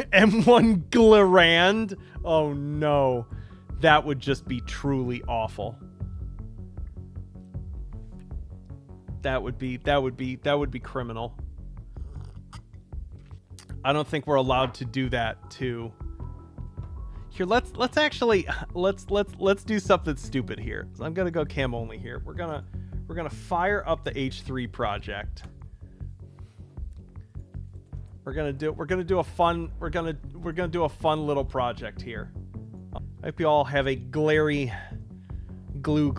M1 Glarand? Oh no. That would just be truly awful. That would be criminal. I don't think we're allowed to do that to... Here, let's do something stupid here. So I'm gonna go cam only here. We're gonna fire up the H3 project. We're gonna do a fun little project here. I hope you all have a glary glue.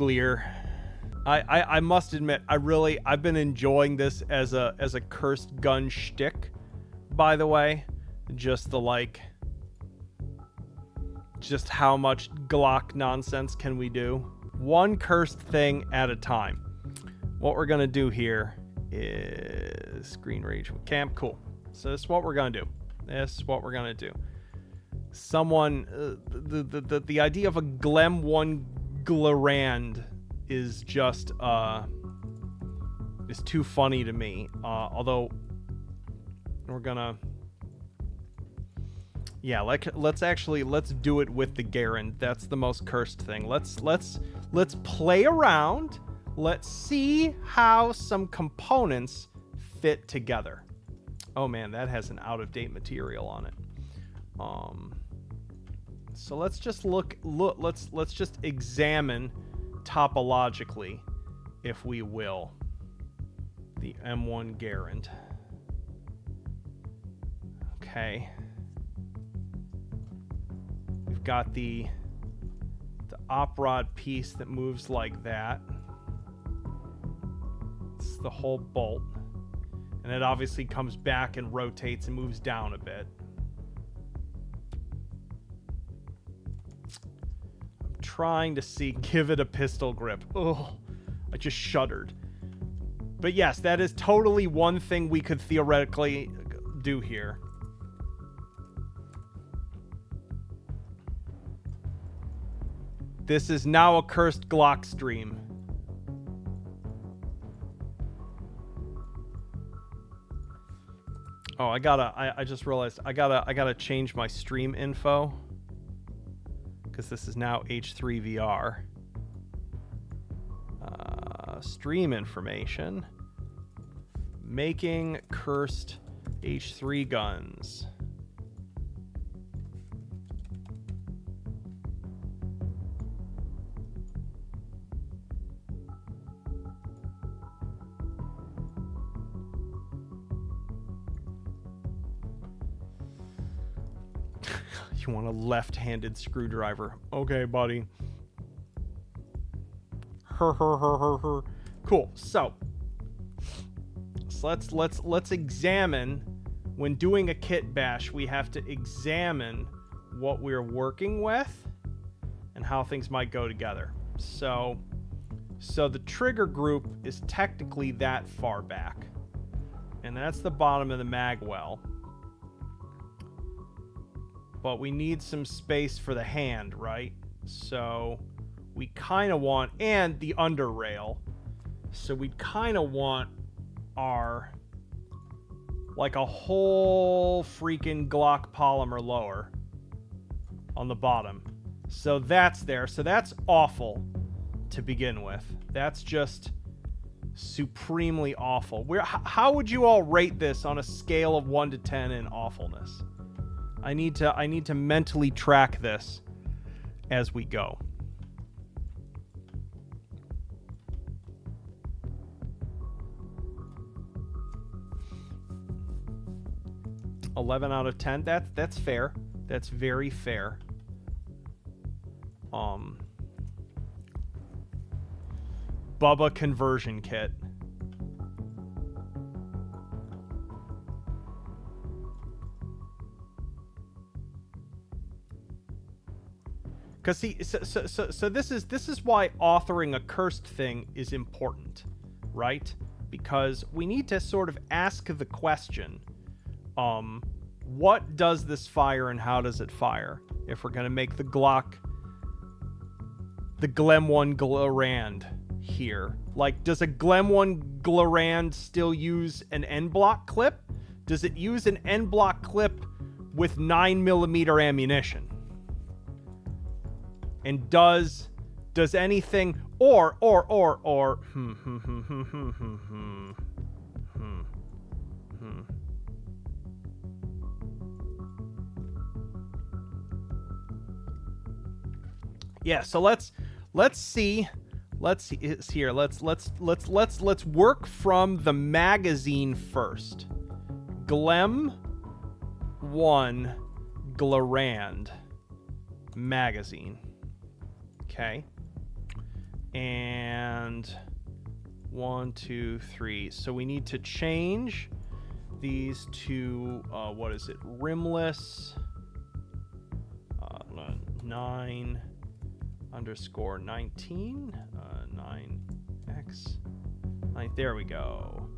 I must admit, I've been enjoying this as a cursed gun shtick, by the way. Just how much Glock nonsense can we do? One cursed thing at a time. What we're gonna do here is screen rage with cam. Cool. So this is what we're gonna do. Someone, the idea of a Glem 1 Glarand is just is too funny to me. Although we're gonna, yeah, let's do it with the Glarand. That's the most cursed thing. Let's play around. Let's see how some components fit together. Oh man, that has an out-of-date material on it. So let's just let's just examine topologically, if we will, the M1 Glarand. Okay. We've got the op rod piece that moves like that. It's the whole bolt. And it obviously comes back and rotates and moves down a bit. I'm trying to see, give it a pistol grip. Oh, I just shuddered. But yes, that is totally one thing we could theoretically do here. This is now a cursed Glock stream. Oh, I just realized I gotta change my stream info, because this is now H3VR. Stream information. Making cursed H3 guns. You want a left-handed screwdriver. Okay, buddy. Cool. So let's examine, when doing a kit bash, we have to examine what we're working with and how things might go together. So the trigger group is technically that far back, and that's the bottom of the mag well. But we need some space for the hand, right? So we kind of want, and the under rail. So we kind of want our, like, a whole freaking Glock polymer lower on the bottom. So that's there. So that's awful to begin with. That's just supremely awful. How would you all rate this on a scale of 1 to 10 in awfulness? I need to mentally track this as we go. $11 out of 10. That's fair. That's very fair. Bubba conversion kit. Because see, so this is why authoring a cursed thing is important, right? Because we need to sort of ask the question, what does this fire and how does it fire? If we're gonna make the Glem 1 Glarand here, like, does a Glem 1 Glarand still use an end block clip? Does it use an end block clip with 9mm ammunition? And does anything or yeah, so let's see. It's here. Let's work from the magazine first. Glem 1 Glarand magazine. Okay. And 1, 2, 3. So we need to change these to what is it? Rimless 9 underscore 19 9x 9. There we go.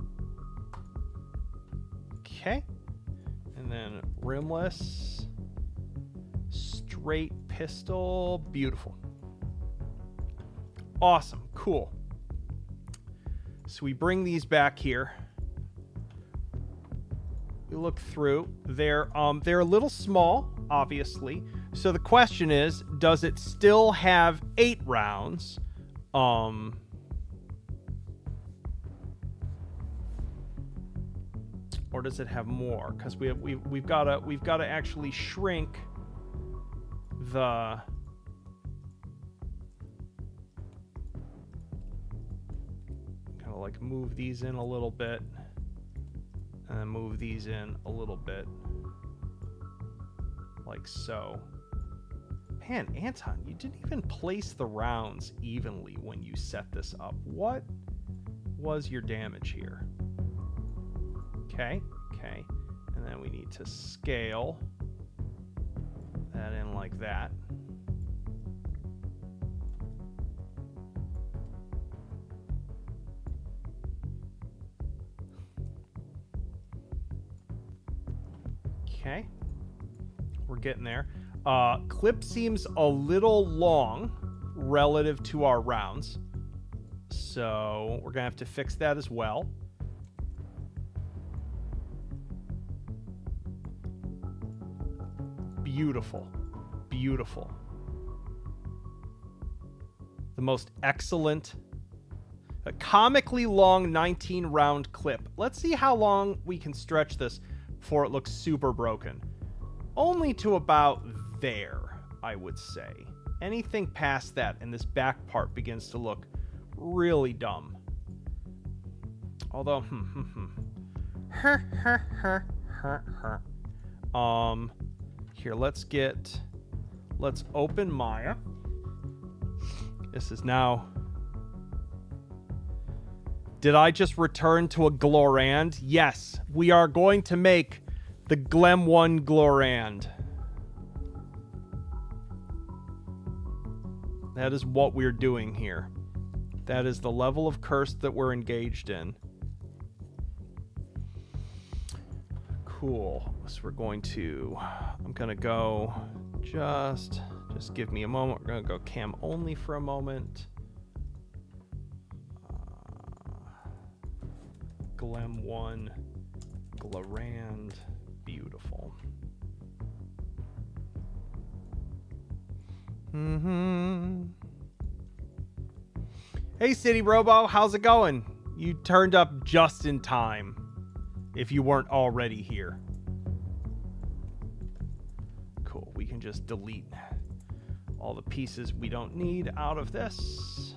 Okay. And then rimless straight pistol. Beautiful. Awesome. Cool. So we bring these back here. We look through. They're a little small, obviously. So the question is, does it still have 8 rounds? Or does it have more? Because we've got to actually shrink the kind of like move these in a little bit and then move these in a little bit like so. Man, Anton, you didn't even place the rounds evenly when you set this up. What was your damage here? Okay. And then we need to scale that in like that. Okay. We're getting there. Clip seems a little long relative to our rounds, so we're gonna have to fix that as well. Beautiful. The most excellent, comically long 19 round clip. Let's see how long we can stretch this before it looks super broken. Only to about there, I would say. Anything past that and this back part begins to look really dumb. Although, here, let's open Maya. This is now... Did I just return to a Glarand? Yes, we are going to make the Glem 1 Glarand. That is what we're doing here. That is the level of curse that we're engaged in. Cool. So we're going to... I'm going to go... Just give me a moment. We're going to go cam only for a moment. Glem 1 Glarand. Beautiful. Hey, City Robo, how's it going? You turned up just in time, if you weren't already here. Cool, we can just delete all the pieces we don't need out of this.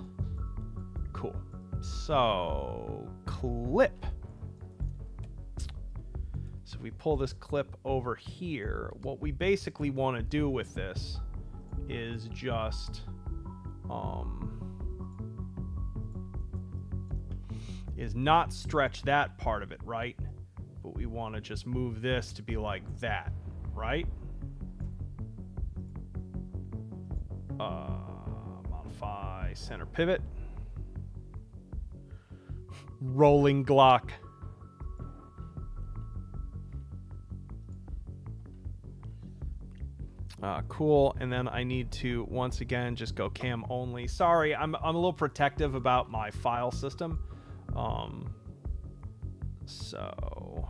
Cool. So, clip. So if we pull this clip over here, what we basically want to do with this is just is not stretch that part of it, right? But we want to just move this to be like that, right? Modify center pivot. Rolling Glock. Cool. And then I need to once again just go cam only. Sorry, I'm a little protective about my file system. So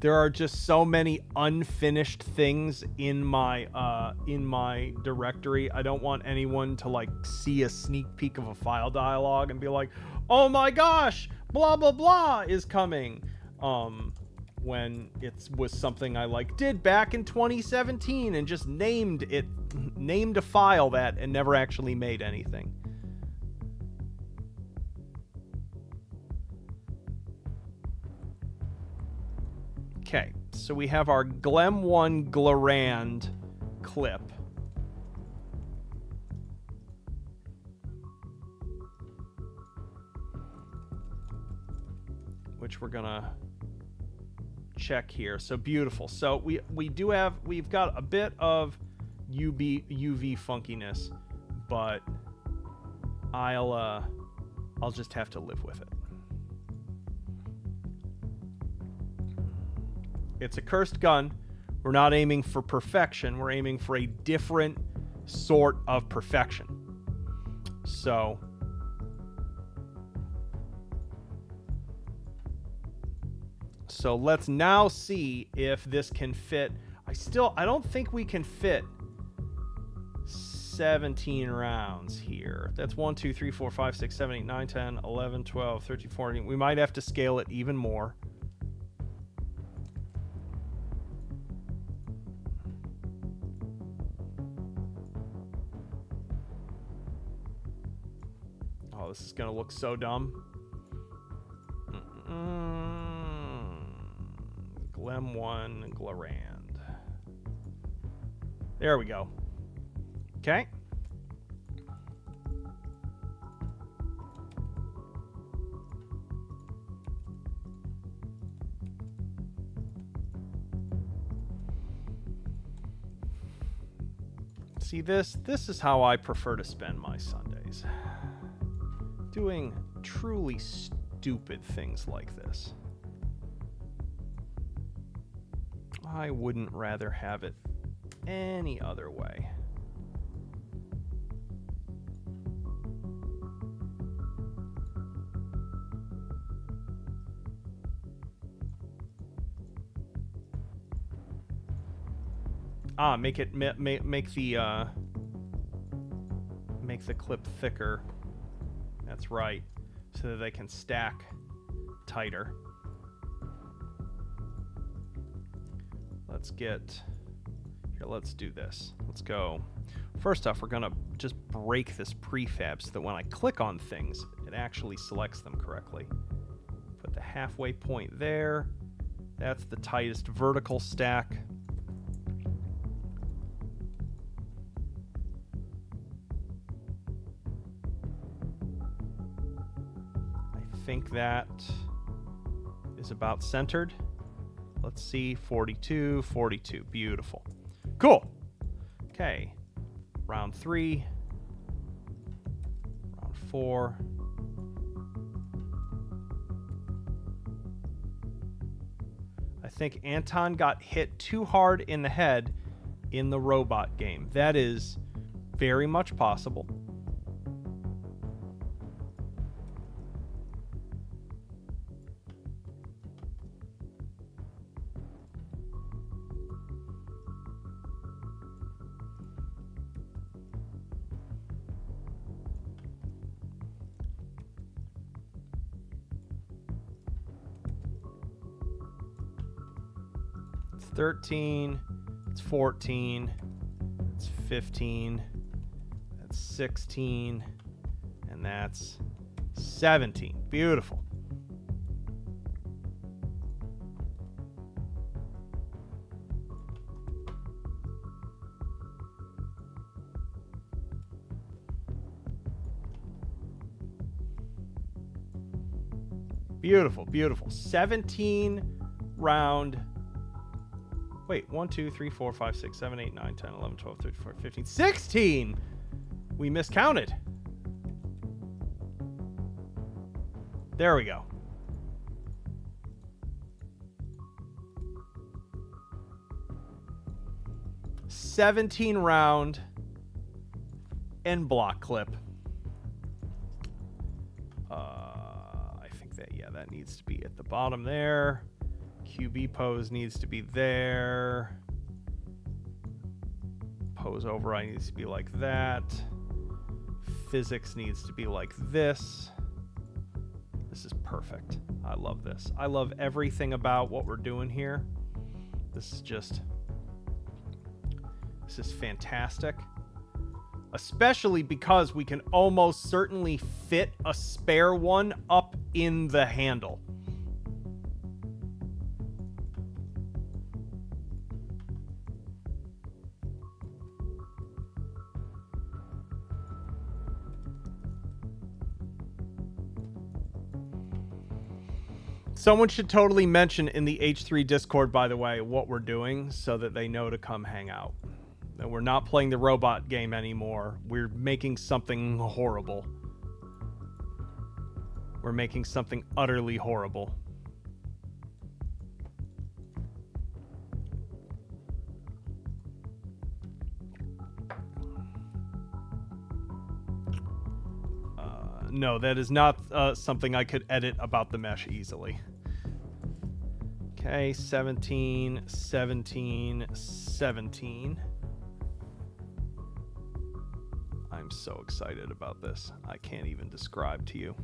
There are just so many unfinished things in my directory. I don't want anyone to like see a sneak peek of a file dialog and be like, "Oh my gosh, blah blah blah is coming." When it was something I like did back in 2017 and just named a file that and never actually made anything. Okay, so we have our Glem 1 Glarand clip. Which we're gonna check here. So beautiful. So we've got a bit of UV funkiness, but I'll just have to live with it. It's a cursed gun. We're not aiming for perfection. We're aiming for a different sort of perfection. So let's now see if this can fit. I don't think we can fit 17 rounds here. That's 1, 2, 3, 4, 5, 6, 7, 8, 9, 10, 11, 12, 13, 14. We might have to scale it even more. Oh, this is going to look so dumb. Glem 1 Glarand. There we go. Okay. See, this is how I prefer to spend my Sundays. Doing truly stupid things like this. I wouldn't rather have it any other way. Make the clip thicker. That's right, so that they can stack tighter. Let's do this. Let's go. First off, we're gonna just break this prefab so that when I click on things, it actually selects them correctly. Put the halfway point there. That's the tightest vertical stack. I think that is about centered. Let's see, 42, 42. Beautiful. Cool. Okay. Round 3. Round 4. I think Anton got hit too hard in the head in the robot game. That is very much possible. It's 13, it's 14, it's 15, that's 16, and that's 17. Beautiful. Beautiful, beautiful. 17 round. Wait, 1, 2, 3, 4, 5, 6, 7, 8, 9, 10, 11, 12, 13, 14, 15, 16! We miscounted. There we go. $17 round end block clip. I think that, yeah, that needs to be at the bottom there. QB pose needs to be there. Pose override needs to be like that. Physics needs to be like this. This is perfect. I love this. I love everything about what we're doing here. This is fantastic. Especially because we can almost certainly fit a spare one up in the handle. Someone should totally mention in the H3 Discord, by the way, what we're doing so that they know to come hang out. That we're not playing the robot game anymore. We're making something horrible. We're making something utterly horrible. No, that is not something I could edit about the mesh easily. Okay, 17, 17, 17. I'm so excited about this. I can't even describe to you.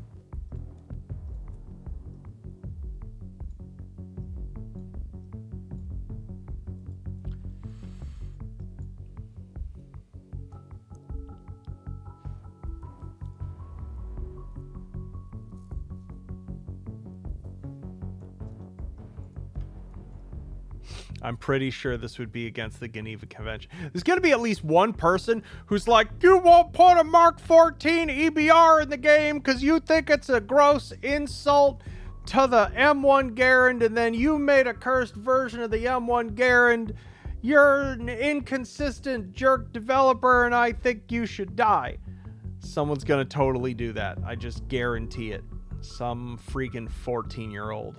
I'm pretty sure this would be against the Geneva Convention. There's going to be at least one person who's like, you won't put a Mark 14 EBR in the game because you think it's a gross insult to the M1 Garand, and then you made a cursed version of the M1 Garand. You're an inconsistent jerk developer, and I think you should die. Someone's going to totally do that. I just guarantee it. Some freaking 14-year-old.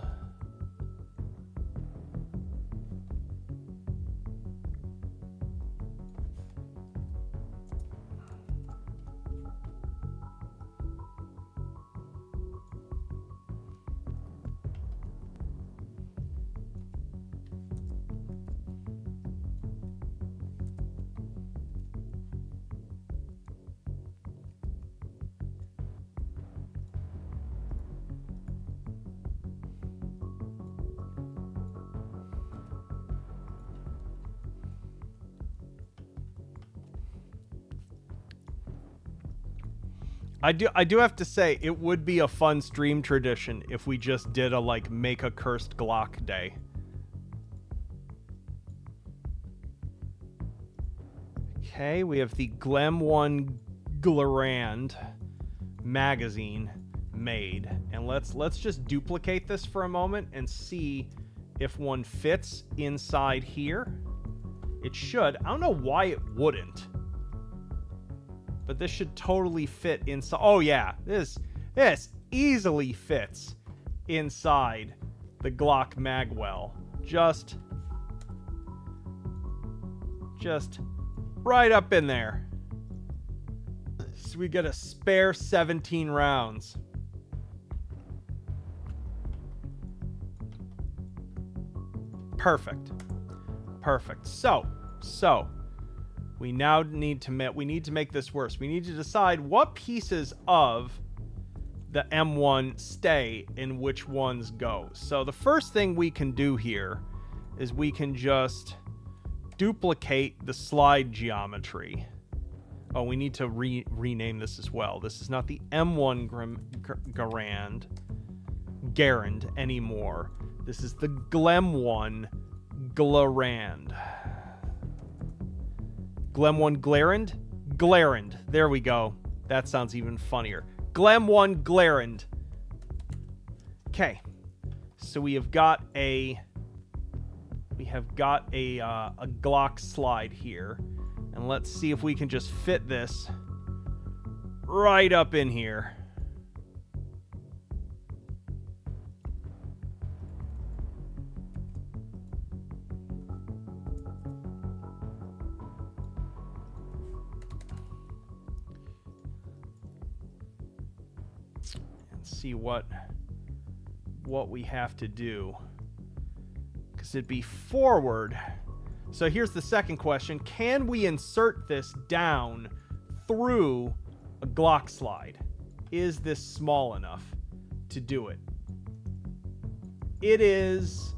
I do have to say, it would be a fun stream tradition if we just did a, like, make a cursed Glock day. Okay, we have the Glem 1 Glarand magazine made. And let's just duplicate this for a moment and see if one fits inside here. It should. I don't know why it wouldn't. But this should totally fit inside. Oh yeah, this easily fits inside the Glock magwell. Just right up in there. So we get a spare 17 rounds. Perfect. So we now need to make this worse. We need to decide what pieces of the M1 stay and which ones go. So the first thing we can do here is we can just duplicate the slide geometry. Oh, we need to rename this as well. This is not the M1 Garand anymore. This is the Glem 1 Glarand. Glem 1 Glarand? Glarand. There we go. That sounds even funnier. Glem 1 Glarand. Okay. So we have got a Glock slide here. And let's see if we can just fit this right up in here. See what we have to do because it'd be forward. So here's the second question. Can we insert this down through a Glock slide? Is this small enough to do it? It is.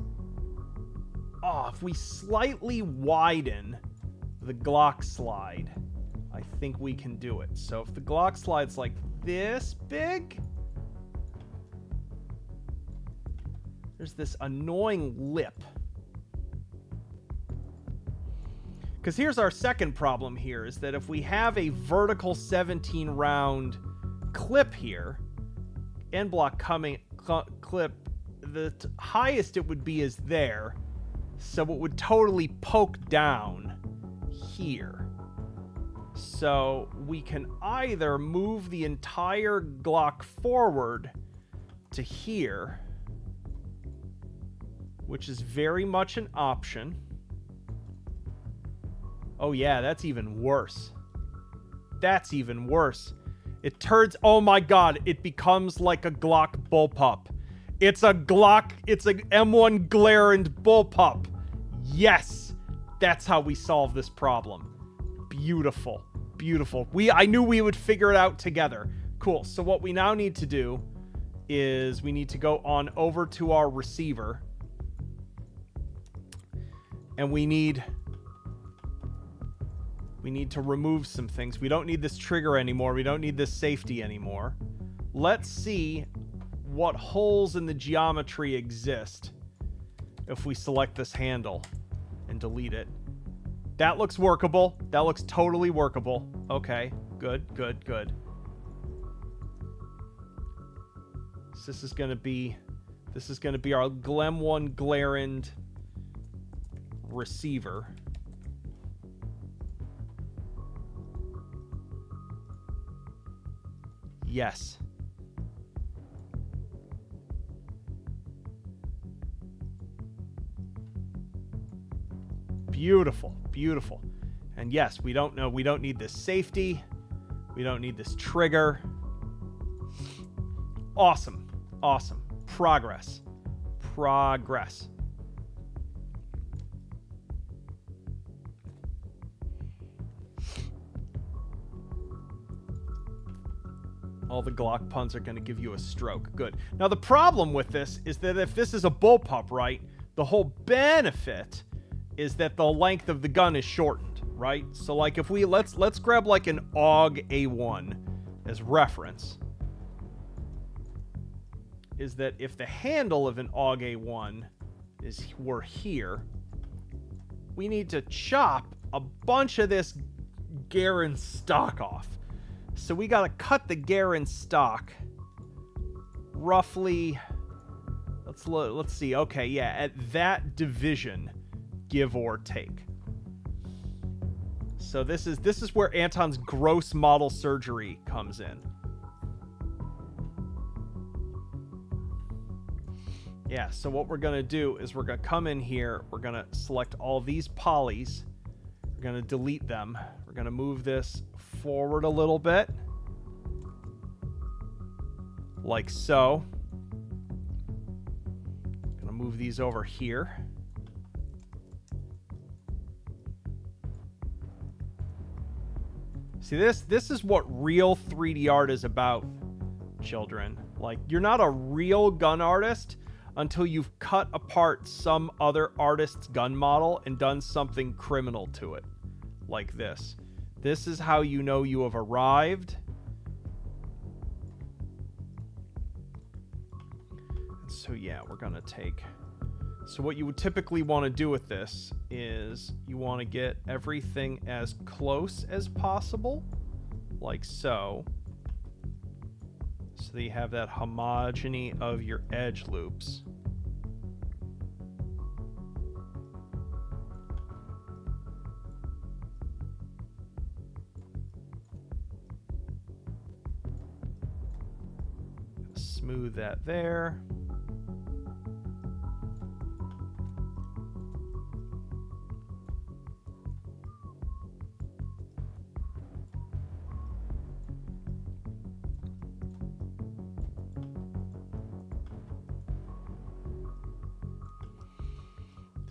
Oh, if we slightly widen the Glock slide, I think we can do it. So if the Glock slide's like this big, there's this annoying lip. Because here's our second problem here, is that if we have a vertical 17 round clip here, end block coming clip, the highest it would be is there. So it would totally poke down here. So we can either move the entire Glock forward to here, which is very much an option. Oh yeah, that's even worse. That's even worse. It turns, oh my god, it becomes like a Glock bullpup. It's a Glock, it's a M1 Glarand bullpup. Yes, that's how we solve this problem. Beautiful, beautiful. I knew we would figure it out together. Cool, so what we now need to do is we need to go on over to our receiver. And we need to remove some things. We don't need this trigger anymore. We don't need this safety anymore. Let's see what holes in the geometry exist if we select this handle and delete it. That looks workable. That looks totally workable. Okay, good, good, good. So this is gonna be our Glem 1 Glarand receiver. Yes. Beautiful, beautiful. And yes, we don't need this safety. We don't need this trigger. Awesome, awesome. Progress, progress. All the Glock puns are going to give you a stroke. Good. Now, the problem with this is that if this is a bullpup, right, the whole benefit is that the length of the gun is shortened, right? So, like, if we, let's grab, like, an AUG A1 as reference, is that if the handle of an AUG A1 were here, we need to chop a bunch of this Glarand stock off. So we gotta cut the Glarand stock roughly, let's see, okay, yeah, at that division, give or take. So this is where Anton's gross model surgery comes in. Yeah, so what we're gonna do is we're gonna come in here, we're gonna select all these polys, we're gonna delete them, we're gonna move this forward a little bit, like so. Gonna move these over here. See, this is what real 3D art is about, children. Like, you're not a real gun artist until you've cut apart some other artist's gun model and done something criminal to it, like this. This is how you know you have arrived. So yeah, we're gonna take... So what you would typically want to do with this is you want to get everything as close as possible, like so. So that you have that homogeny of your edge loops. Smooth that there.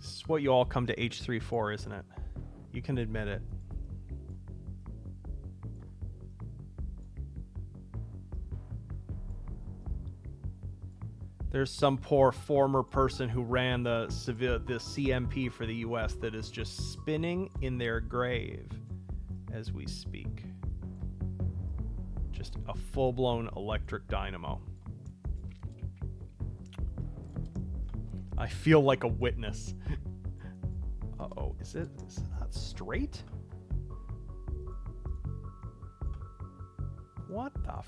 This is what you all come to H3 for, isn't it? You can admit it. There's some poor former person who ran the CMP for the US that is just spinning in their grave as we speak. Just a full-blown electric dynamo. I feel like a witness. Uh-oh, is it not straight? What the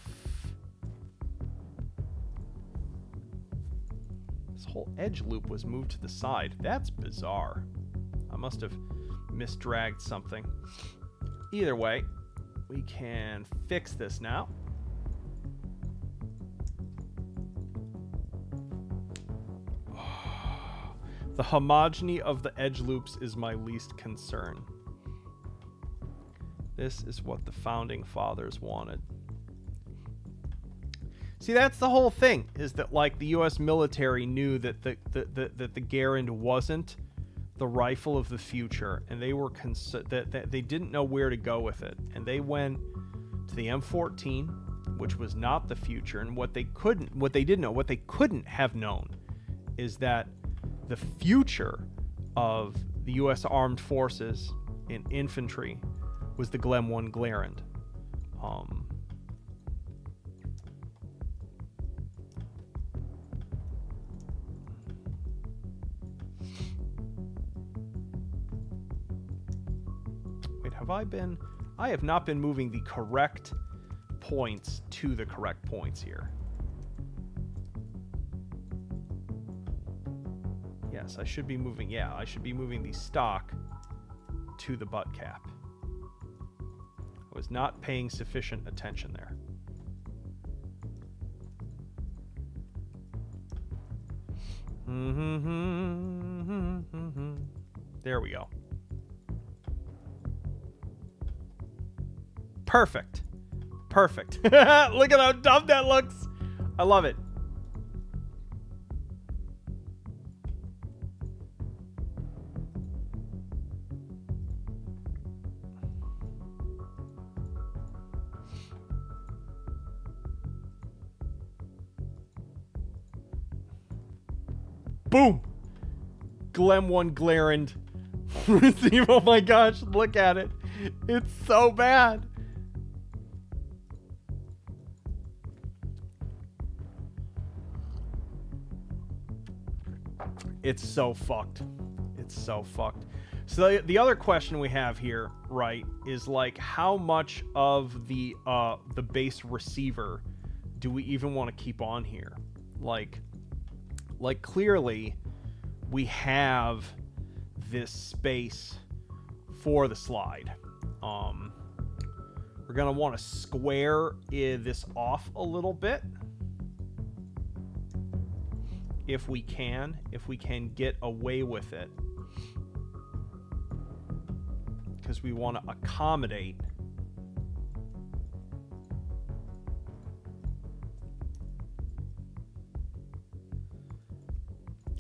This whole edge loop was moved to the side. That's bizarre. I must have misdragged something. Either way, we can fix this now. The homogeny of the edge loops is my least concern. This is what the founding fathers wanted. See, that's the whole thing, is that like the US military knew that the Glarand wasn't the rifle of the future, and they were that they didn't know where to go with it, and they went to the M14, which was not the future. And what they couldn't have known is that the future of the US Armed Forces in infantry was the Glem 1 Glarand. Wait, I have not been moving the correct points to the correct points here. Yes, I should be moving the stock to the butt cap. I was not paying sufficient attention there. There we go. Perfect. Perfect. Look at how dumb that looks. I love it. Boom! Glem 1 Glarand. Oh my gosh, look at it. It's so bad. It's so fucked. It's so fucked. So the other question we have here, right, is like how much of the base receiver do we even want to keep on here? Like clearly we have this space for the slide. We're gonna want to square this off a little bit if we can get away with it, because we want to accommodate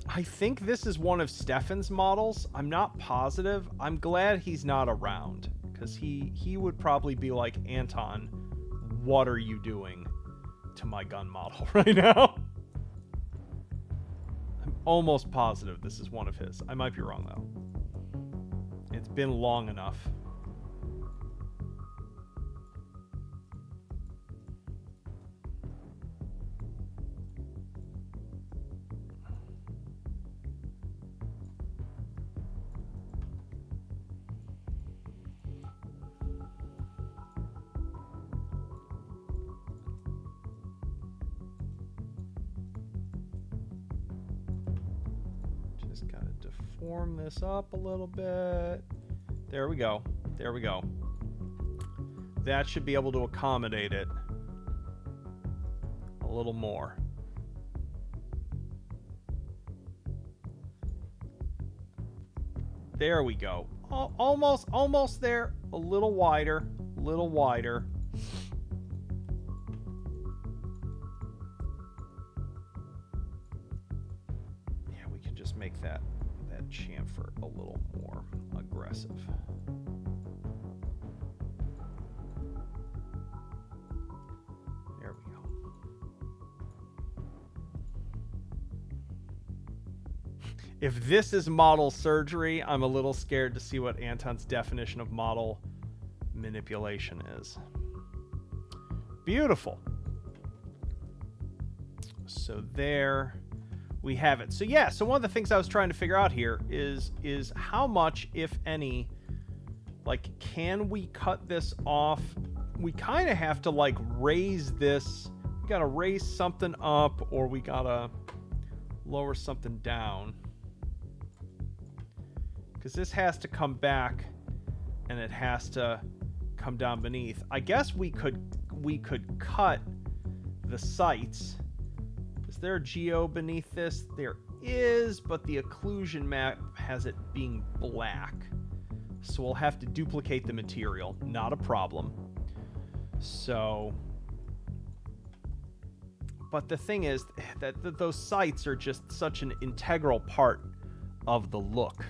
I think this is one of Stefan's models. I'm not positive. I'm glad he's not around, because he would probably be like, Anton, what are you doing to my gun model right now? I'm almost positive this is one of his. I might be wrong, though. It's been long enough. Just gotta deform this up a little bit. There we go. There we go. That should be able to accommodate it a little more. There we go. Almost there. A little wider. A little wider. Yeah, we can just make that that chamfer a little more aggressive. There we go. If this is model surgery, I'm a little scared to see what Anton's definition of model manipulation is. Beautiful. So there we have it. So yeah, so one of the things I was trying to figure out here is how much, if any, like, can we cut this off? We kind of have to, like, raise this. We got to raise something up, or we got to lower something down. Because this has to come back, and it has to come down beneath. I guess we could cut the sights. Is there a geo beneath this? There is, but the occlusion map has it being black. So we'll have to duplicate the material. Not a problem. So, but the thing is that those sights are just such an integral part of the look.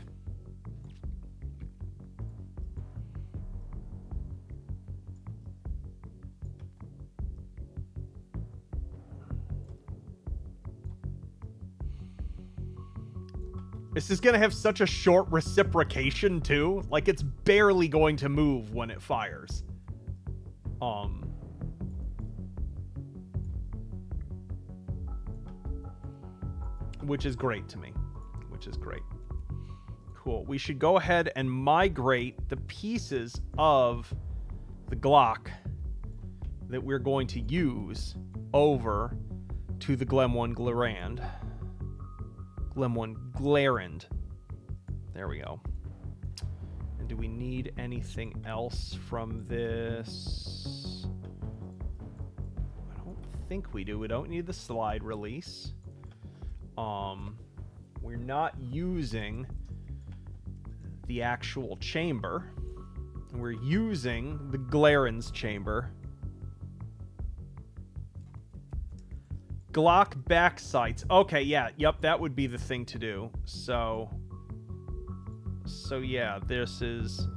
This is going to have such a short reciprocation, too. Like, it's barely going to move when it fires. Which is great to me. Which is great. Cool. We should go ahead and migrate the pieces of the Glock that we're going to use over to the Glem 1 Glarand. Glem 1 Glarand. There we go. And do we need anything else from this? I don't think we do. We don't need the slide release. We're not using the actual chamber. We're using the Glarand's chamber. Glock back sights. Okay, yeah, yep, that would be the thing to do. So yeah, this is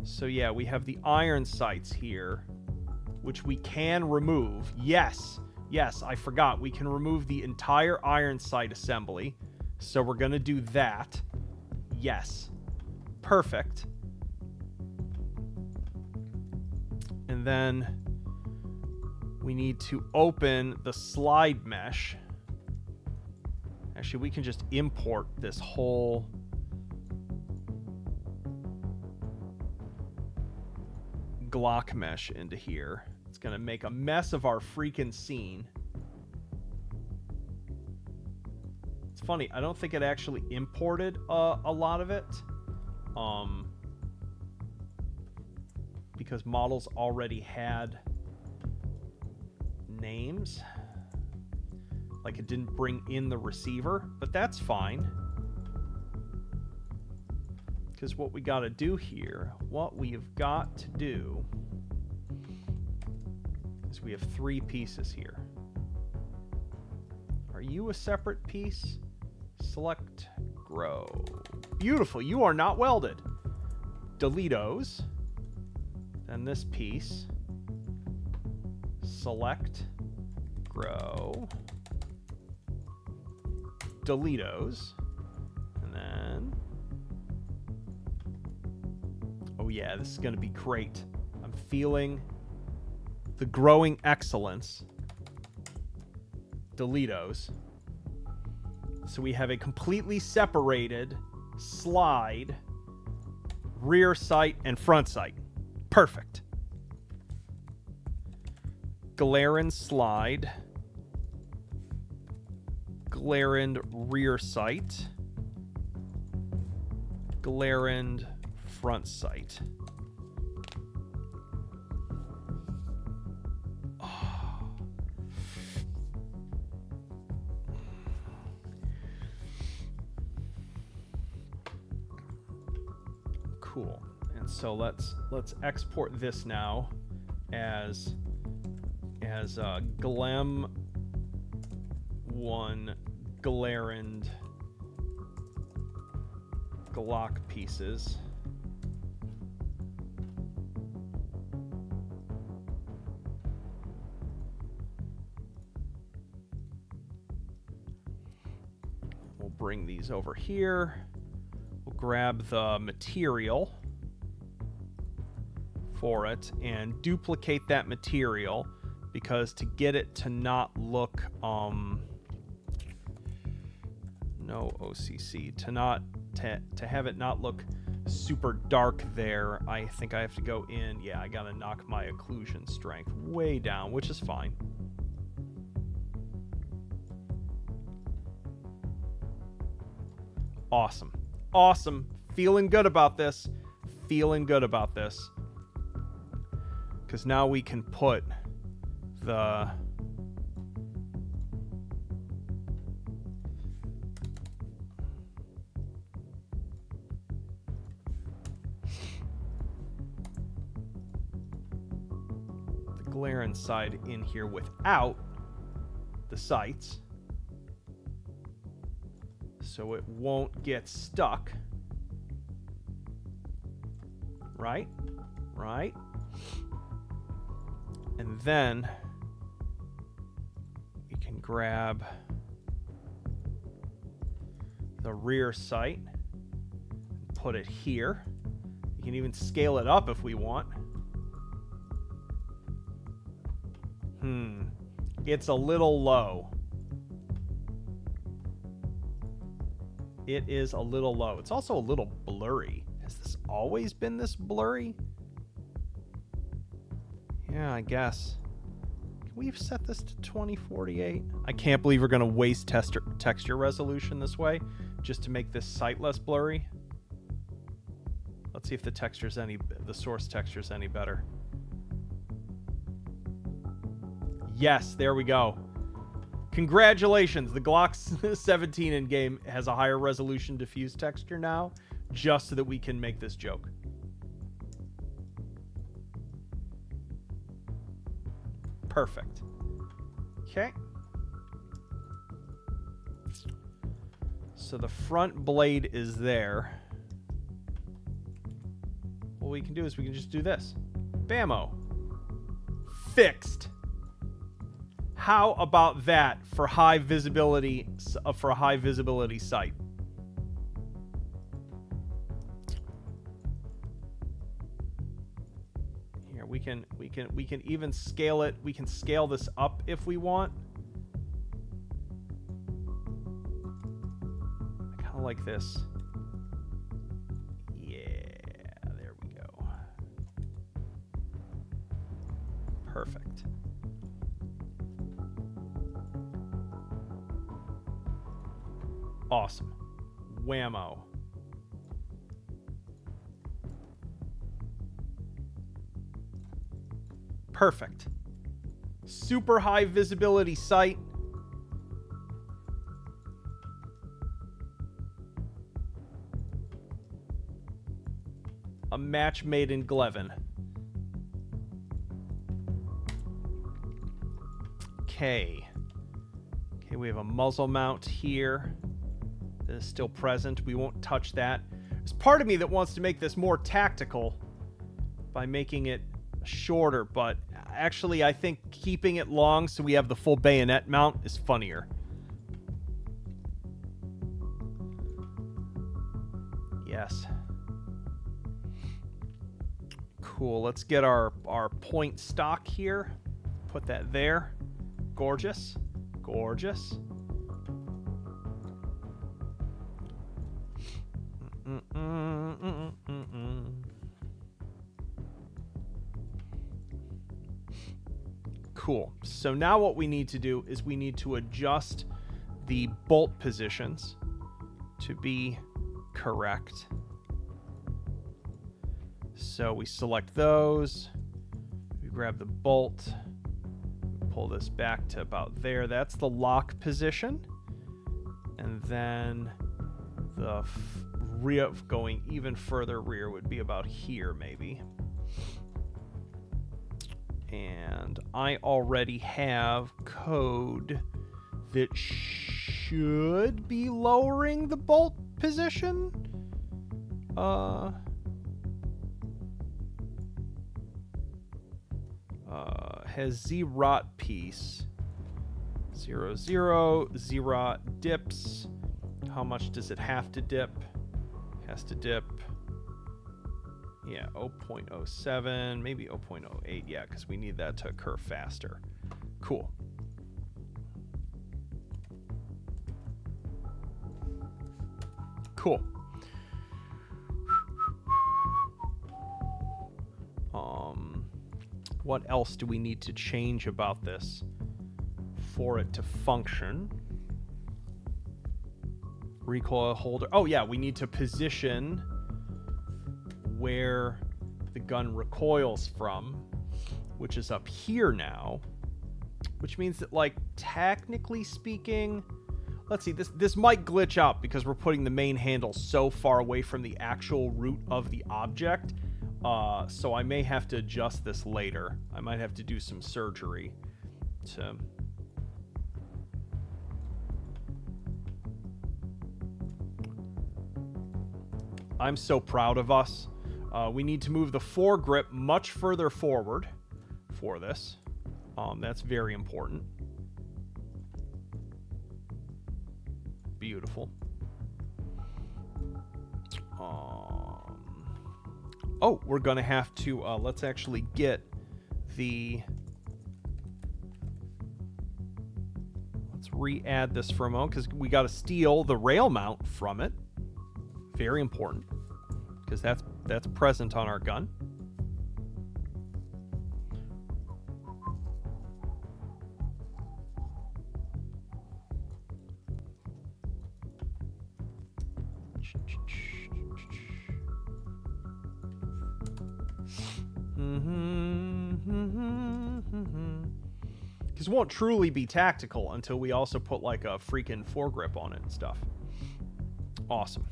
so yeah, we have the iron sights here, which we can remove. Yes, I forgot. We can remove the entire iron sight assembly. So we're going to do that. Yes. Perfect. And then we need to open the slide mesh. Actually, we can just import this whole Glock mesh into here. It's going to make a mess of our freaking scene. It's funny, I don't think it actually imported a lot of it. Because models already had names. Like, it didn't bring in the receiver, but that's fine. Because what we got to do here, what we've got to do is we have 3 pieces here. Are you a separate piece? Select, grow. Beautiful, you are not welded. Deletos. Then this piece. Select, grow. Deletos. And then... oh yeah, this is going to be great. I'm feeling the growing excellence. Deletos. So we have a completely separated slide, rear sight, and front sight. Perfect. Glarand slide. Glarand rear sight. Glarand front sight. Cool. And so let's export this now as has Glem 1 Glarand Glock pieces. We'll bring these over here. We'll grab the material for it and duplicate that material, because to get it to not look no OCC, to have it not look super dark there, I think I have to go in. Yeah, I gotta knock my occlusion strength way down, which is fine. Awesome. Awesome. Feeling good about this. Feeling good about this. Because now we can put the Glarand side in here without the sights, so it won't get stuck. Right? Right? And then you can grab the rear sight and put it here. You can even scale it up if we want. It's a little low. It is a little low. It's also a little blurry. Has this always been this blurry? Yeah, I guess. Can we set this to 2048? I can't believe we're going to waste texture resolution this way just to make this sight less blurry. Let's see if the source texture's any better. Yes, there we go. Congratulations. The Glock 17 in-game has a higher resolution diffuse texture now, just so that we can make this joke. Perfect. Okay. So the front blade is there. What we can do is we can just do this. Bammo. Fixed. How about that for high visibility sight? Here we can even scale it. We can scale this up if we want. I kind of like this. Yeah, there we go. Perfect. Awesome. Whammo. Perfect. Super high visibility sight. A match made in Glem. Okay. Okay, we have a muzzle mount here. Is still present. We won't touch that. There's part of me that wants to make this more tactical by making it shorter, but actually I think keeping it long so we have the full bayonet mount is funnier. Yes. Cool. Let's get our point stock here. Put that there. Gorgeous. Gorgeous. Cool. So now what we need to do is we need to adjust the bolt positions to be correct. So we select those, we grab the bolt, pull this back to about there. That's the lock position. And then the rear, going even further rear, would be about here maybe. And I already have code that should be lowering the bolt position. Has Z-Rot piece. 0, 0, Z-Rot dips. How much does it have to dip? Has to dip. Yeah, 0.07, maybe 0.08. Yeah, because we need that to occur faster. Cool. Cool. What else do we need to change about this for it to function? Recoil holder. Oh yeah, we need to position where the gun recoils from, which is up here now, which means that, like, technically speaking, let's see, this might glitch out because we're putting the main handle so far away from the actual root of the object. So I may have to adjust this later. I might have to do some surgery to... I'm so proud of us. We need to move the foregrip much further forward for this. That's very important. Beautiful. Oh, we're going to have to, let's actually get the... Let's re-add this for a moment, because we got to steal the rail mount from it. Very important, because that's present on our gun. Because it won't truly be tactical until we also put like a freaking foregrip on it and stuff. Awesome.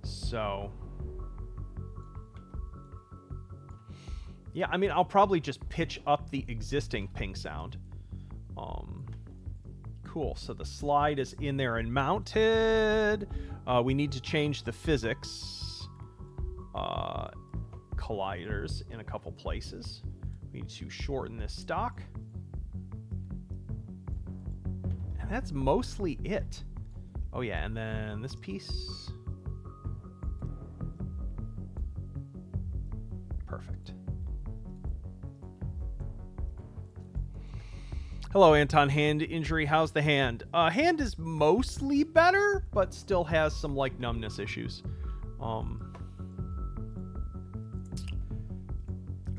So, yeah, I mean, I'll probably just pitch up the existing ping sound. Cool. So the slide is in there and mounted. We need to change the physics colliders in a couple places. We need to shorten this stock. And that's mostly it. Oh yeah, and then this piece. Perfect. Hello, Anton. Hand injury. How's the hand? Hand is mostly better, but still has some like numbness issues.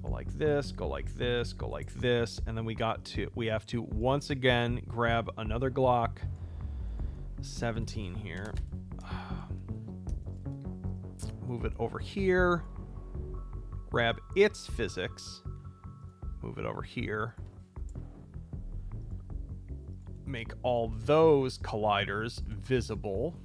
Go like this, go like this, go like this, and then we have to once again grab another Glock 17 here. Move it over here. Grab its physics. Move it over here. Make all those colliders visible.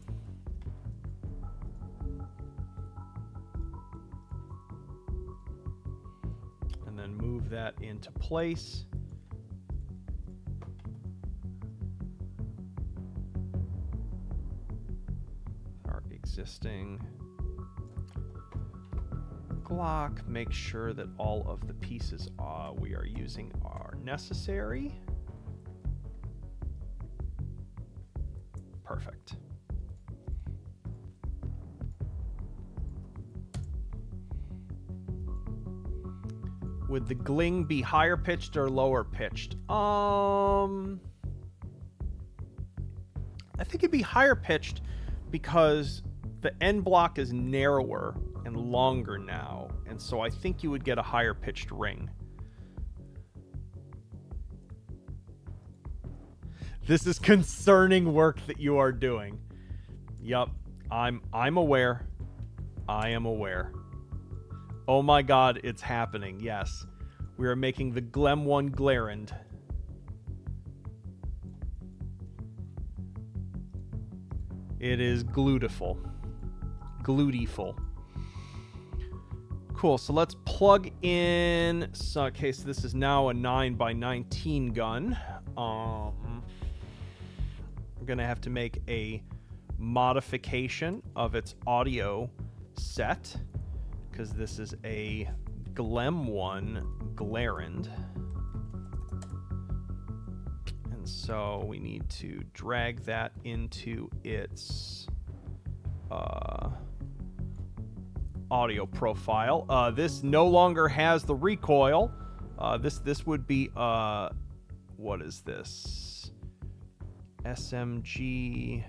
And then move that into place. Our existing Glock. Make sure that all of the pieces we are using are necessary. Perfect. Would the gling be higher pitched or lower pitched? I think it'd be higher pitched because the end block is narrower and longer now, and so I think you would get a higher pitched ring. This is concerning work that you are doing. Yup, I'm aware. I am aware. Oh my god, it's happening. Yes. We are making the Glem 1 Glarand. It is glutiful. Glutiful. Cool, so let's plug in, so, okay, so this is now a 9x19 gun. I'm gonna have to make a modification of its audio set, because this is a Glem one, Glarand. And so we need to drag that into its audio profile. This no longer has the recoil. This would be what is this? SMG,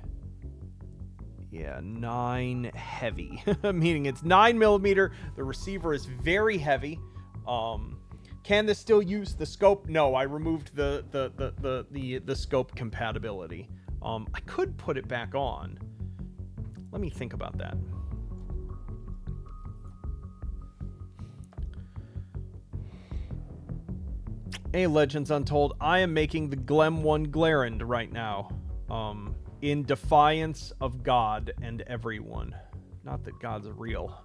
yeah, 9 heavy, meaning it's 9mm. The receiver is very heavy. Can this still use the scope? No, I removed the scope compatibility. I could put it back on. Let me think about that. Hey, Legends Untold, I am making the Glem 1 Glarand right now. In defiance of God and everyone. Not that God's real,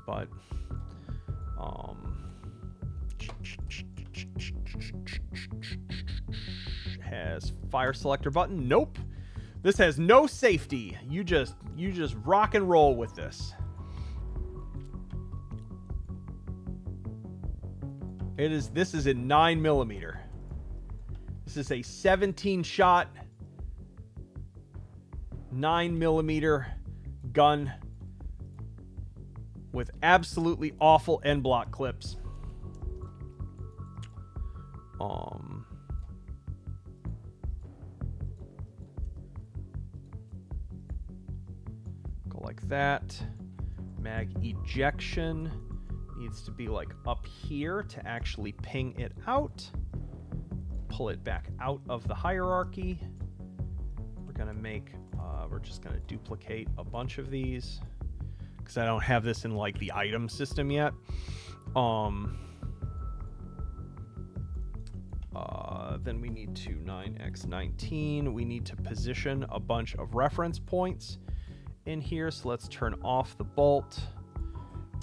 but has fire selector button. Nope. This has no safety. You just rock and roll with this. This is in 9mm. This is a 17-shot 9mm gun with absolutely awful end block clips. Go like that. Mag ejection needs to be like up here to actually ping it out. Pull it back out of the hierarchy. We're gonna make, we're just gonna duplicate a bunch of these because I don't have this in like the item system yet. Then we need to 9x19. We need to position a bunch of reference points in here. So let's turn off the bolt.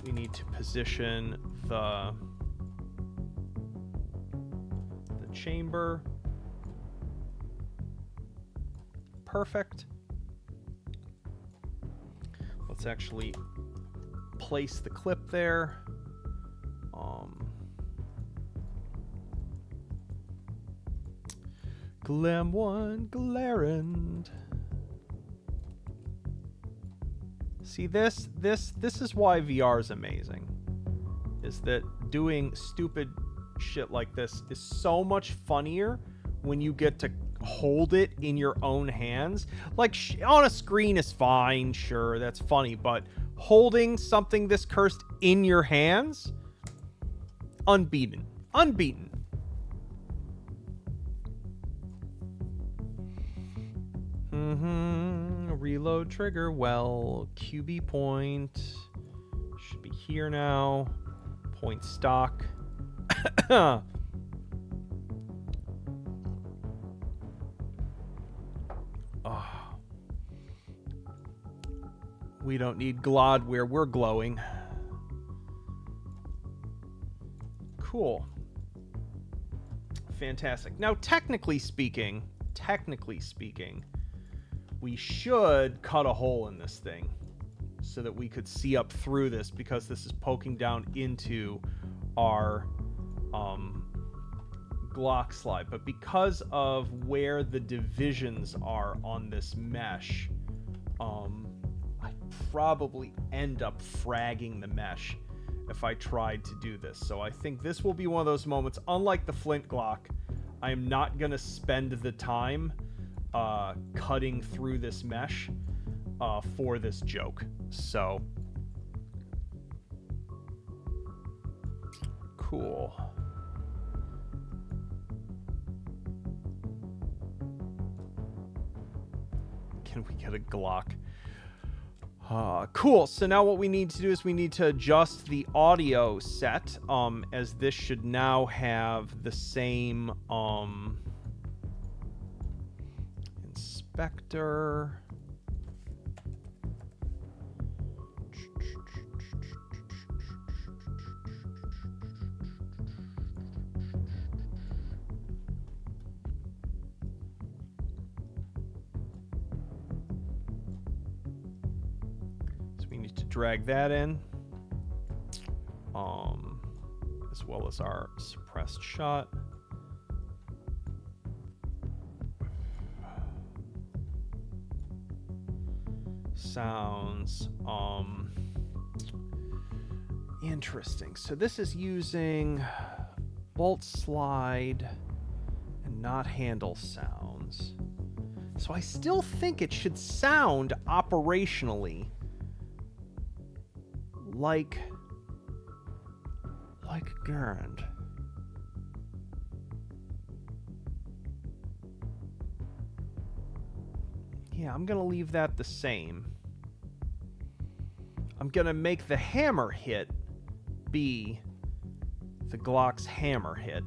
We need to position the chamber. Perfect. Let's actually place the clip there. Glem 1 Glarand. See, this is why VR is amazing. Is that doing stupid shit like this is so much funnier when you get to hold it in your own hands. Like, on a screen is fine, sure, that's funny, but holding something this cursed in your hands, unbeaten. Unbeaten. Reload trigger, well, QB point should be here now. Point stock. We don't need Glod where we're glowing. Cool. Fantastic. Now, technically speaking, we should cut a hole in this thing so that we could see up through this, because this is poking down into our Glock slide. But because of where the divisions are on this mesh, I'd probably end up fragging the mesh if I tried to do this. So I think this will be one of those moments, unlike the Flint Glock, I am not going to spend the time cutting through this mesh for this joke. So cool. Can we get a Glock? Cool. So now what we need to do is we need to adjust the audio set, as this should now have the same inspector. drag that in, as well as our suppressed shot. Sounds interesting. So this is using bolt slide and not handle sounds. So I still think it should sound operationally like Glarand. Yeah, I'm gonna leave that the same. I'm gonna make the hammer hit be the Glock's hammer hit.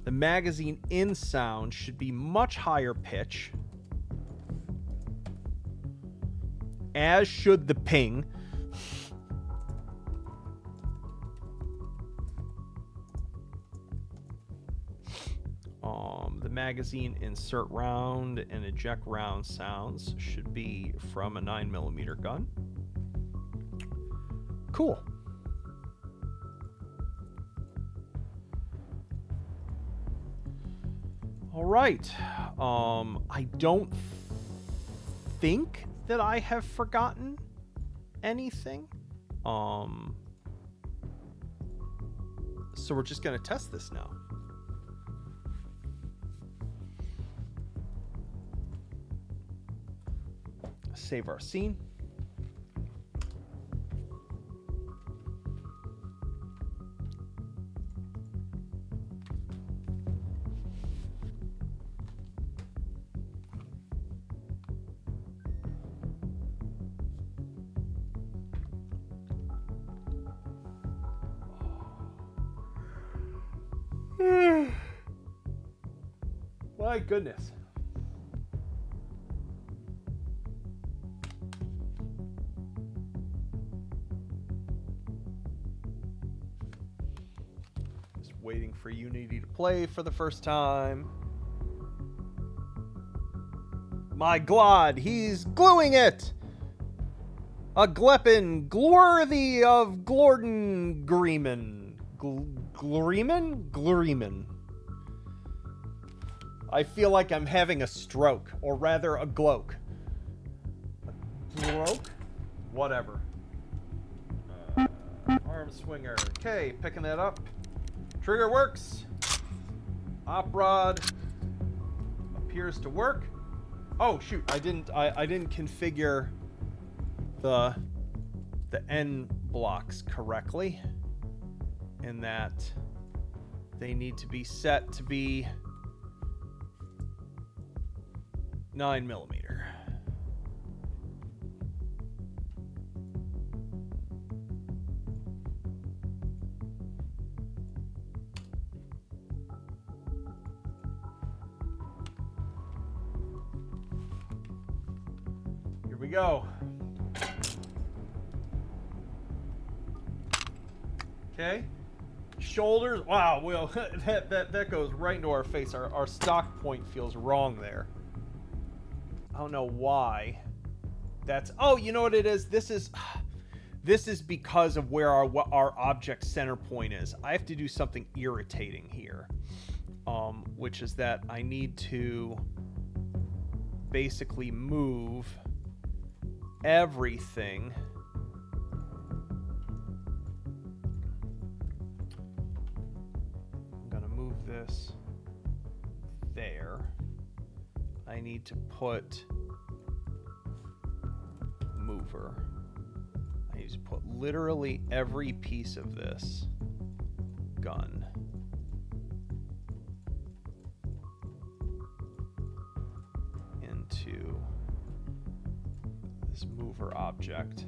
The magazine in sound should be much higher pitch, as should the ping. The magazine insert round and eject round sounds should be from a 9mm gun. Cool. All right. I don't think that I have forgotten anything. So we're just going to test this now. Save our scene. My goodness. Just waiting for Unity to play for the first time. My God, he's gluing it! A Gleppin, glorthy of Glorden Greeman. Gloreman? I feel like I'm having a stroke, or rather a gloke. A gloke? Whatever. Arm swinger. Okay, picking that up. Trigger works. Op rod appears to work. Oh shoot! I didn't configure the N blocks correctly, in that they need to be set to be 9mm. Here we go. Okay. Shoulders. Wow, well, that goes right into our face. Our stock point feels wrong there. I don't know why. That's, oh, you know what it is? This is because of where our object center point is. I have to do something irritating here, which is that I need to basically move everything this there. I need to put mover. I need to put literally every piece of this gun into this mover object.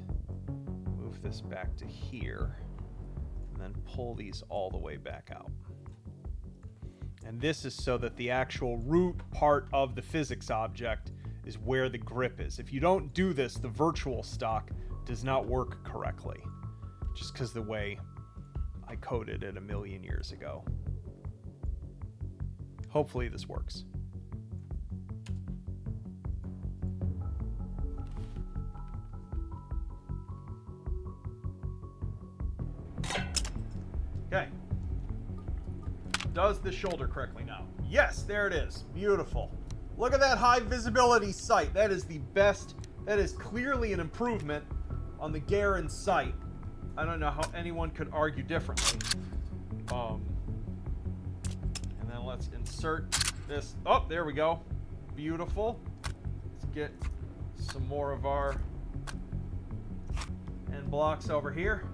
Move this back to here, and then pull these all the way back out. And this is so that the actual root part of the physics object is where the grip is. If you don't do this, the virtual stock does not work correctly, just because the way I coded it a million years ago. Hopefully this works. Okay. Does the shoulder correctly now? Yes, there it is. Beautiful. Look at that high visibility sight. That is the best. That is clearly an improvement on the Glarand sight. I don't know how anyone could argue differently. And then let's insert this. Oh, there we go. Beautiful. Let's get some more of our end blocks over here.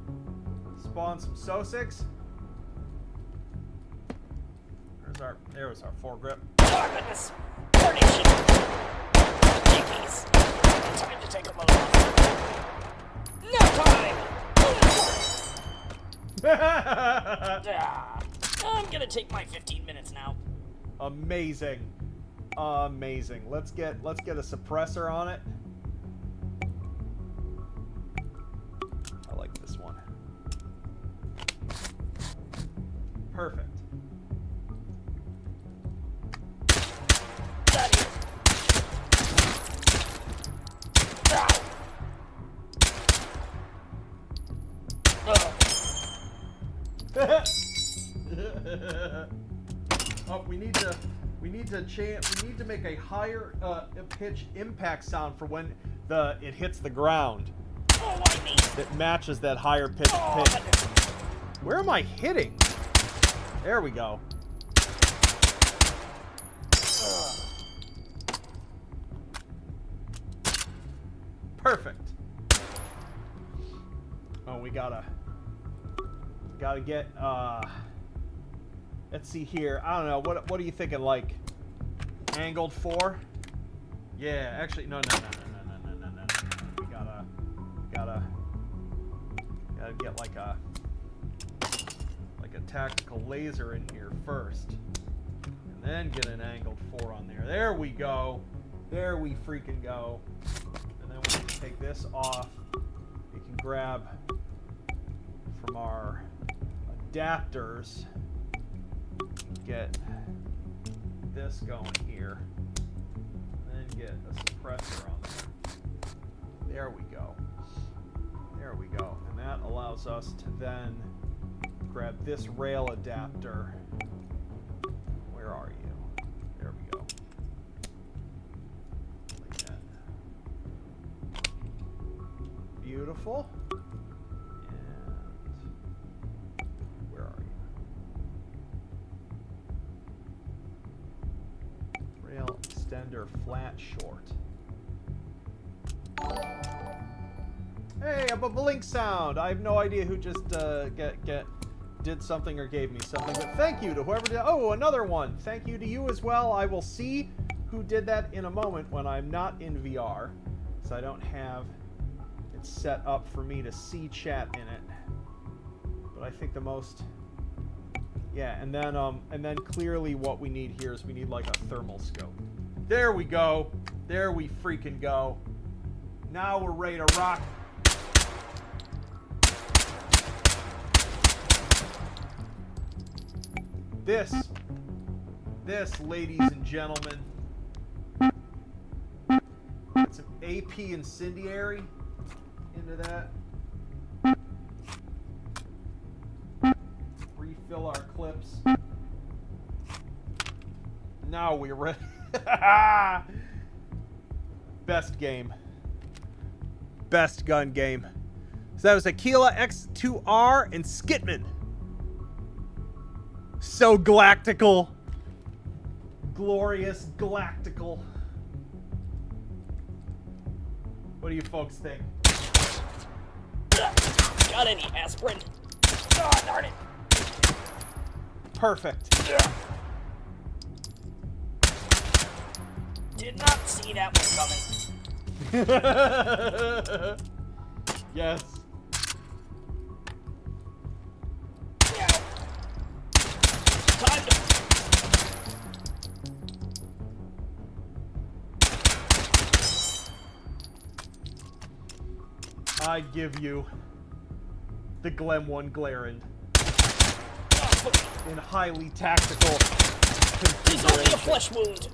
Spawn some SO6. There's our foregrip. Oh, goodness. Carnation. Yankees. Time to take a load off. No time! I'm gonna take my 15 minutes now. Amazing. Amazing. Let's get a suppressor on it. I like this one. Perfect. Oh, we need to make a higher pitch impact sound for when it hits the ground. Oh, why me? That matches that higher pitch pitch. Where am I hitting? There we go. Perfect. Oh, we gotta get let's see here. I don't know. What are you thinking? Like angled 4? Yeah, actually no. We gotta get like a tactical laser in here first. And then get an angled 4 on there. There we go. There we freaking go. And then we can take this off. We can grab from our adapters, get this going here, and then get a suppressor on there. There we go. There we go. And that allows us to then grab this rail adapter. Where are you? There we go. Like that. Beautiful. Extender flat short. Hey, a blink sound. I have no idea who just did something or gave me something, but thank you to whoever did. Oh, another one. Thank you to you as well. I will see who did that in a moment when I'm not in VR, so I don't have it set up for me to see chat in it. But I think the most. Yeah, and then clearly what we need here is we need like a thermal scope. There we go. There we freaking go. Now we're ready to rock. This, ladies and gentlemen, get some AP incendiary into that. Refill our clips. Now we're ready. Best game. Best gun game. So that was Aquila X2R and Skitman. So galactical. Glorious galactical. What do you folks think? Got any aspirin? Oh, darn it. Perfect. Did not see that one coming. Yes. Time to... I give you the Glem 1 Glarand in highly tactical It's only a flesh wound.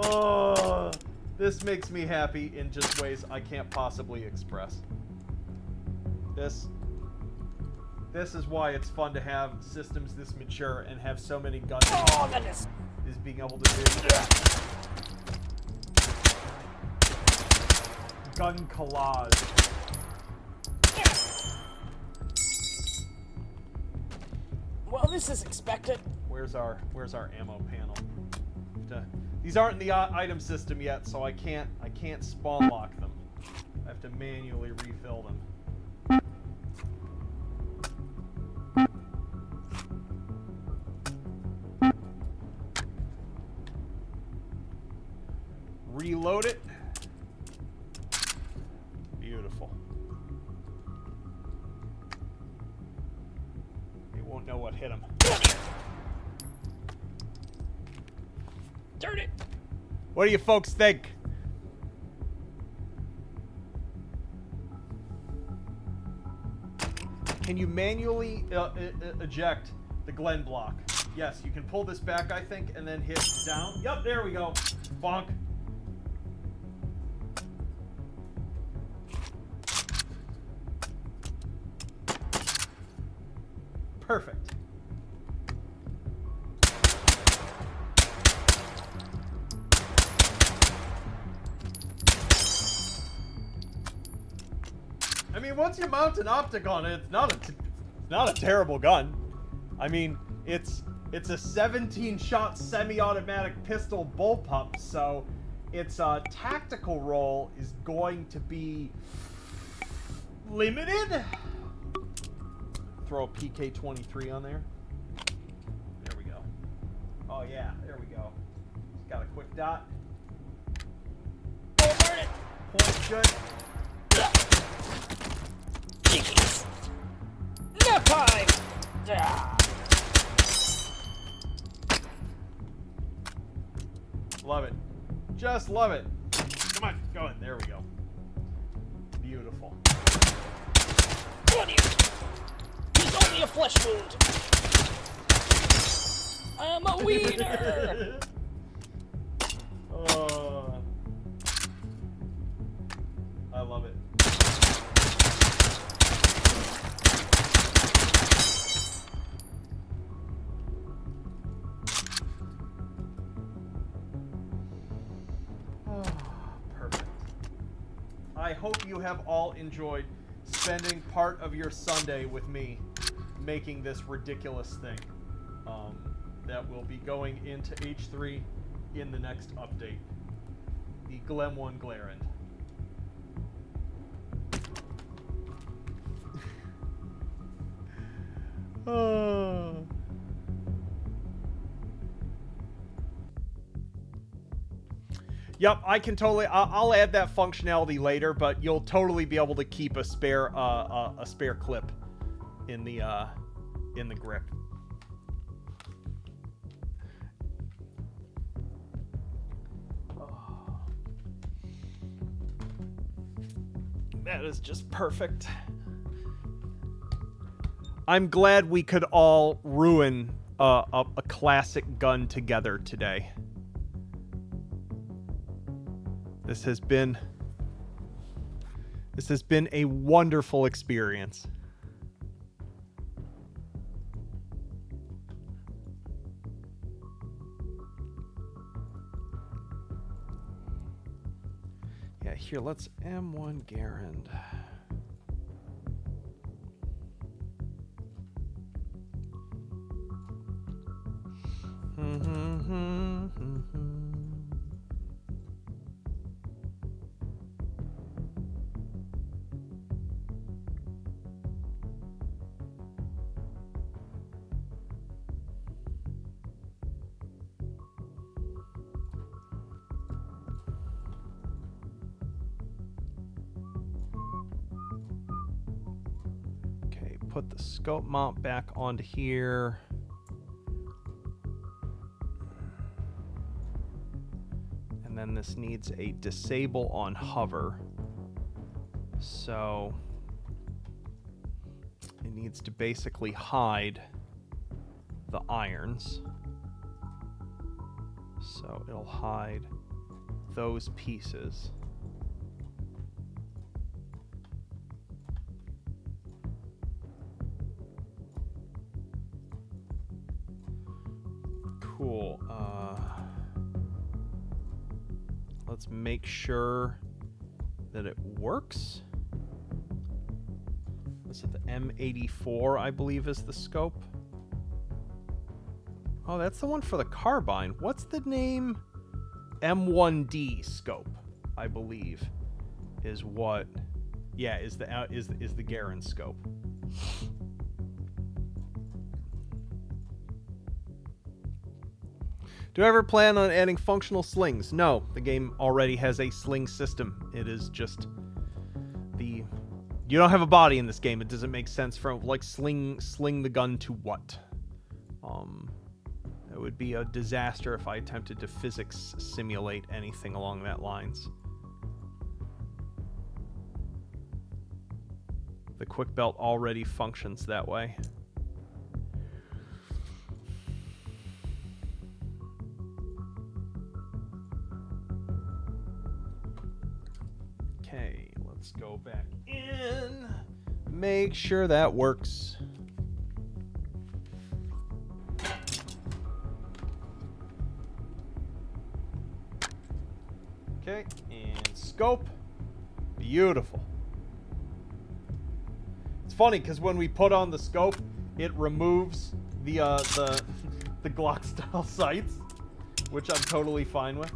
Oh, this makes me happy in just ways I can't possibly express. This is why it's fun to have systems this mature and have so many guns. Oh, goodness. Is being able to do gun collage. Well, this is expected. Where's our ammo panel? These aren't in the item system yet, so I can't spawn lock them. I have to manually refill them. Reload it. Beautiful. They won't know what hit them. Darn it. What do you folks think? Can you manually eject the Glem block? Yes, you can pull this back, I think, and then hit down. Yep, there we go. Bonk. Perfect. I mean, once you mount an optic on it, it's not a terrible gun. I mean, it's a 17-shot semi-automatic pistol bullpup, so its tactical role is going to be limited. Throw a PK-23 on there. There we go. Oh yeah, there we go. It's got a quick dot. Oh, darn it. Point's good. Jinkies. Nap time. Ah. Love it. Just love it. Come on, go in. There we go. Beautiful. Come on here. He's only a flesh wound. I'm a wiener. Oh, I love it. Oh, perfect. I hope you have all enjoyed spending part of your Sunday with me making this ridiculous thing that will be going into H3 in the next update. The Glem 1 Glarand. Oh. Yep, I can totally. I'll add that functionality later, but you'll totally be able to keep a spare clip in the grip. Oh. That is just perfect. I'm glad we could all ruin a classic gun together today. This has been a wonderful experience. Yeah, here, let's M1 Glarand. Put the scope mount back onto here. And then this needs a disable on hover. So it needs to basically hide the irons. So it'll hide those pieces. Cool. Let's make sure that it works. This is the M84, I believe, is the scope. Oh, that's the one for the carbine. What's the name? M1D scope, I believe, is what. Yeah, is the Glarand scope. Do I ever plan on adding functional slings? No, the game already has a sling system. It is just the... You don't have a body in this game. It doesn't make sense from, like, sling the gun to what? It would be a disaster if I attempted to physics simulate anything along that lines. The quick belt already functions that way. Okay, let's go back in. Make sure that works. Okay, and scope. Beautiful. It's funny because when we put on the scope, it removes the Glock style sights, which I'm totally fine with.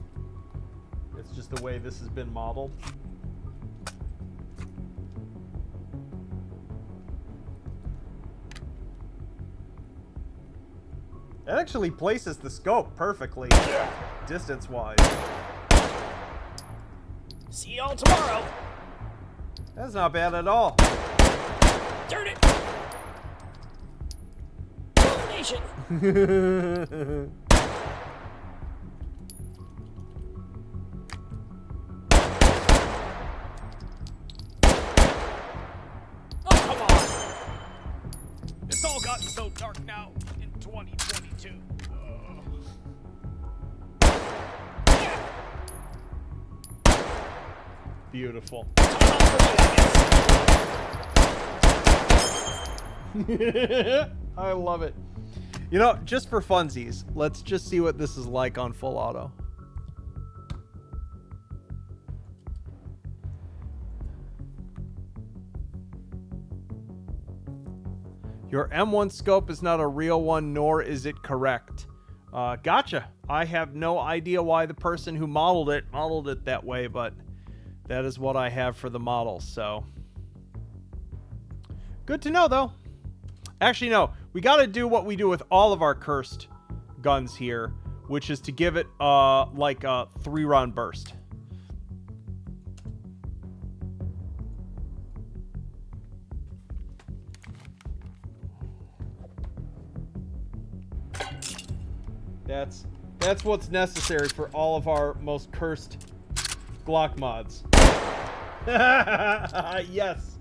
It's just the way this has been modeled. It actually places the scope perfectly, distance-wise. See y'all tomorrow. That's not bad at all. Turn it. Coordination. Oh, come on. It's all gotten so dark now in 2022. Beautiful. I love it. You know, just for funsies, let's just see what this is like on full auto. Your M1 scope is not a real one, nor is it correct. Gotcha. I have no idea why the person who modeled it that way, but that is what I have for the model, so. Good to know, though. Actually, no. We got to do what we do with all of our cursed guns here, which is to give it, like a 3-round burst. That's what's necessary for all of our most cursed Glock mods. Yes.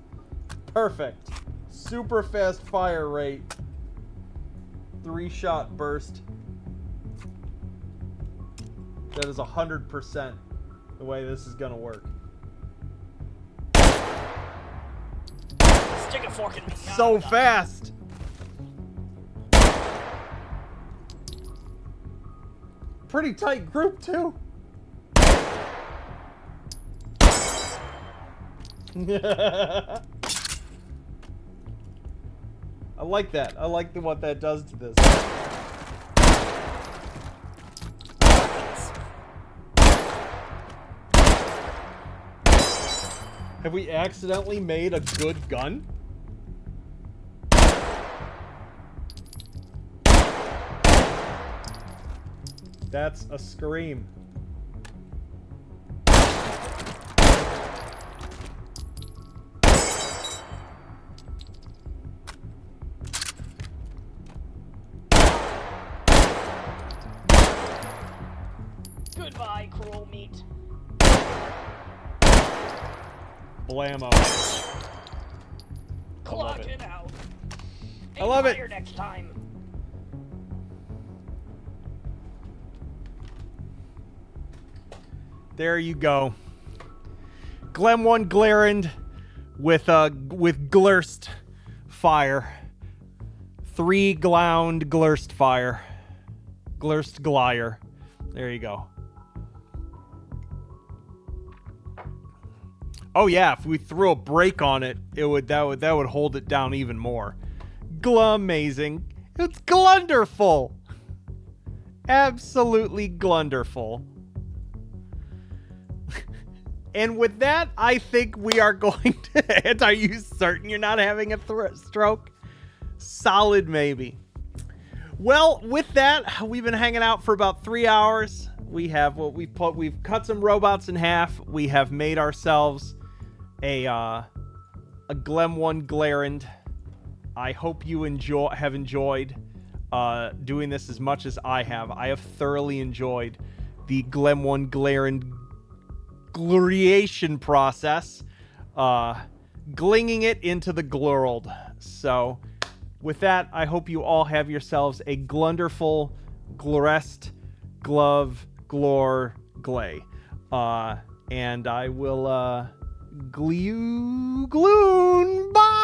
Perfect. Super fast fire rate. 3-shot burst. That is 100% the way this is gonna work. Stick a fork in me. So fast. Pretty tight group too. I like that. I like what that does to this. Have we accidentally made a good gun? That's a scream. Goodbye, cruel meat. Blammo. Clock it out. I love it. Aim higher next time. There you go. Glem 1 Glarand with Glurst fire. 3 Glound Glurst fire. Glurst Glire. There you go. Oh yeah, if we threw a brake on it, that would hold it down even more. Glumazing. It's glunderful. Absolutely glunderful. And with that, I think we are going to end. Are you certain you're not having a stroke? Solid maybe. Well, with that, we've been hanging out for about 3 hours. We've cut some robots in half. We have made ourselves a Glem 1 Glarand. I hope you have enjoyed doing this as much as I have. I have thoroughly enjoyed the Glem 1 Glarand gloriation process, glinging it into the glurld. So, with that, I hope you all have yourselves a glunderful, glorest, glove, glor, glay. And I will, gloon, bye!